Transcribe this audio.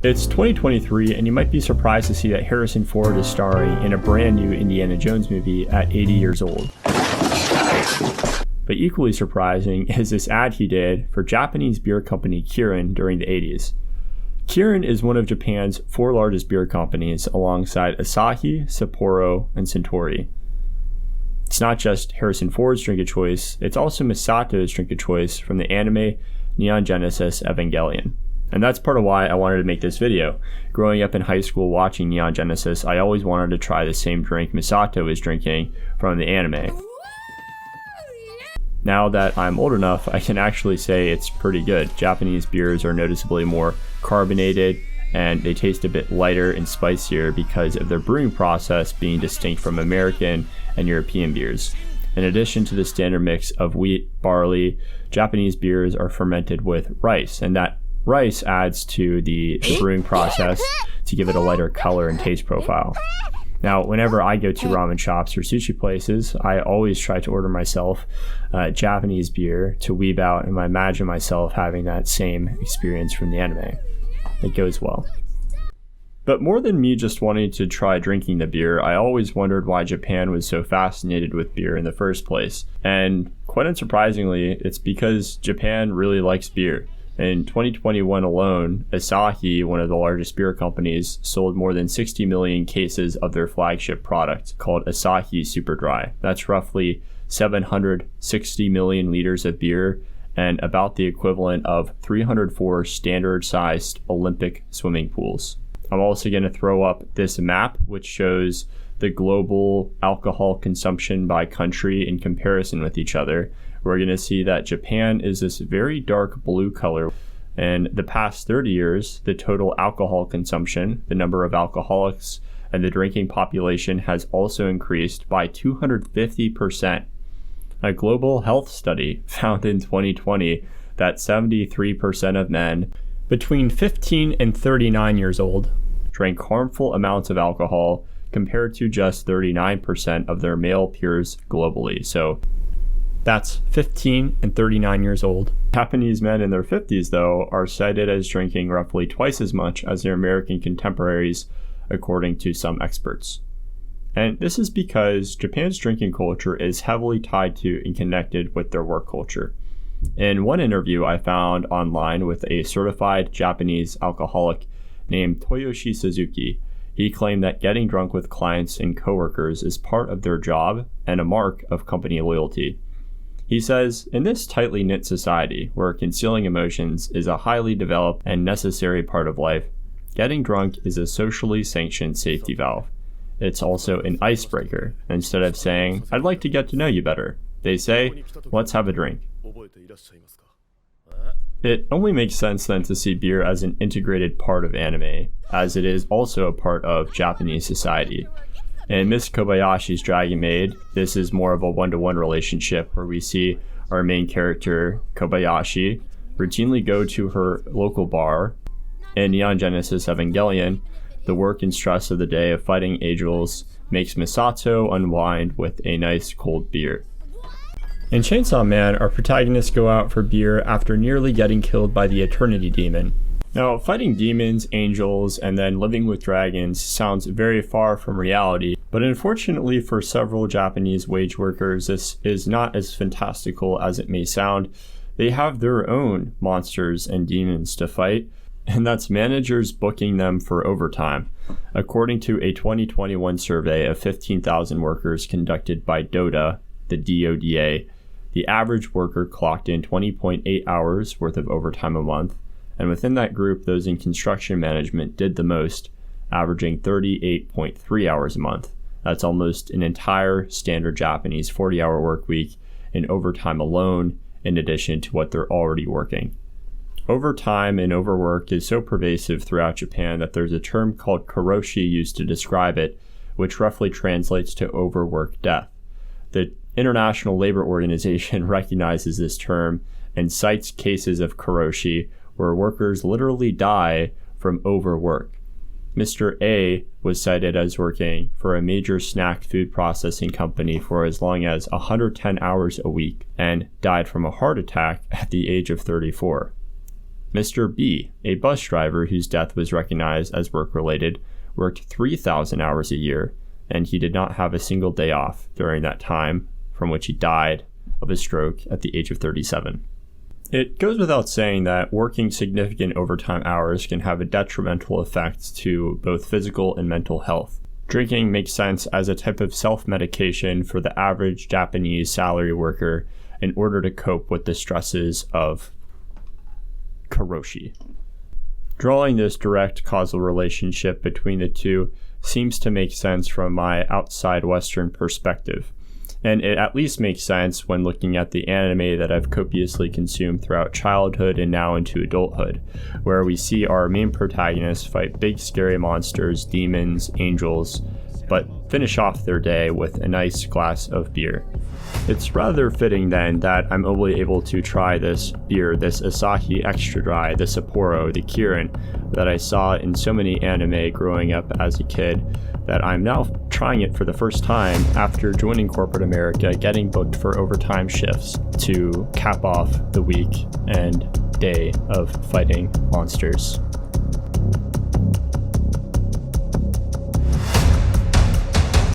It's 2023, and you might be surprised to see that Harrison Ford is starring in a brand new Indiana Jones movie at 80 years old. But equally surprising is this ad he did for Japanese beer company Kirin during the 80s. Kirin is one of Japan's 4 largest beer companies alongside Asahi, Sapporo, and Suntory. It's not just Harrison Ford's drink of choice, it's also Misato's drink of choice from the anime Neon Genesis Evangelion. And that's part of why I wanted to make this video. Growing up in high school watching Neon Genesis, I always wanted to try the same drink Misato is drinking from the anime. Now that I'm old enough, I can actually say it's pretty good. Japanese beers are noticeably more carbonated, and they taste a bit lighter and spicier because of their brewing process being distinct from American and European beers. In addition to the standard mix of wheat, barley, Japanese beers are fermented with rice, and that rice adds to the brewing process to give it a lighter color and taste profile. Now, whenever I go to ramen shops or sushi places, I always try to order myself Japanese beer to weeb out and imagine myself having that same experience from the anime. It goes well. But more than me just wanting to try drinking the beer, I always wondered why Japan was so fascinated with beer in the first place. And quite unsurprisingly, it's because Japan really likes beer. In 2021 alone, Asahi, one of the largest beer companies, sold more than 60 million cases of their flagship product called Asahi Super Dry. That's roughly 760 million liters of beer and about the equivalent of 304 standard-sized Olympic swimming pools. I'm also going to throw up this map, which shows the global alcohol consumption by country in comparison with each other. We're going to see that Japan is this very dark blue color. In the past 30 years, the total alcohol consumption, the number of alcoholics, and the drinking population has also increased by 250%. A global health study found in 2020 that 73% of men between 15 and 39 years old drank harmful amounts of alcohol compared to just 39% of their male peers globally. So that's 15 and 39 years old. Japanese men in their 50s, though, are cited as drinking roughly twice as much as their American contemporaries, according to some experts. And this is because Japan's drinking culture is heavily tied to and connected with their work culture. In one interview I found online with a certified Japanese alcoholic named Toyoshi Suzuki, he claimed that getting drunk with clients and coworkers is part of their job and a mark of company loyalty. He says, in this tightly knit society where concealing emotions is a highly developed and necessary part of life, getting drunk is a socially sanctioned safety valve. It's also an icebreaker. Instead of saying, I'd like to get to know you better, they say, let's have a drink. It only makes sense then to see beer as an integrated part of anime, as it is also a part of Japanese society. In Miss Kobayashi's Dragon Maid, this is more of a one-to-one relationship where we see our main character, Kobayashi, routinely go to her local bar. In Neon Genesis Evangelion, the work and stress of the day of fighting angels makes Misato unwind with a nice cold beer. In Chainsaw Man, our protagonists go out for beer after nearly getting killed by the Eternity Demon. Now, fighting demons, angels, and then living with dragons sounds very far from reality, but unfortunately for several Japanese wage workers, this is not as fantastical as it may sound. They have their own monsters and demons to fight, and that's managers booking them for overtime. According to a 2021 survey of 15,000 workers conducted by DODA, the DODA, the average worker clocked in 20.8 hours worth of overtime a month, and within that group, those in construction management did the most, averaging 38.3 hours a month. That's almost an entire standard Japanese 40-hour work week in overtime alone, in addition to what they're already working. Overtime and overwork is so pervasive throughout Japan that there's a term called karoshi used to describe it, which roughly translates to overwork death. The International Labor Organization recognizes this term and cites cases of karoshi where workers literally die from overwork. Mr. A was cited as working for a major snack food processing company for as long as 110 hours a week and died from a heart attack at the age of 34. Mr. B, a bus driver whose death was recognized as work-related, worked 3,000 hours a year, and he did not have a single day off during that time, from which he died of a stroke at the age of 37. It goes without saying that working significant overtime hours can have a detrimental effect to both physical and mental health. Drinking makes sense as a type of self-medication for the average Japanese salary worker in order to cope with the stresses of karoshi. Drawing this direct causal relationship between the two seems to make sense from my outside Western perspective. And it at least makes sense when looking at the anime that I've copiously consumed throughout childhood and now into adulthood, where we see our main protagonists fight big scary monsters, demons, angels, but finish off their day with a nice glass of beer. It's rather fitting then that I'm only able to try this beer, this Asahi Extra Dry, the Sapporo, the Kirin, that I saw in so many anime growing up as a kid, that I'm now trying it for the first time after joining corporate America, getting booked for overtime shifts to cap off the week and day of fighting monsters.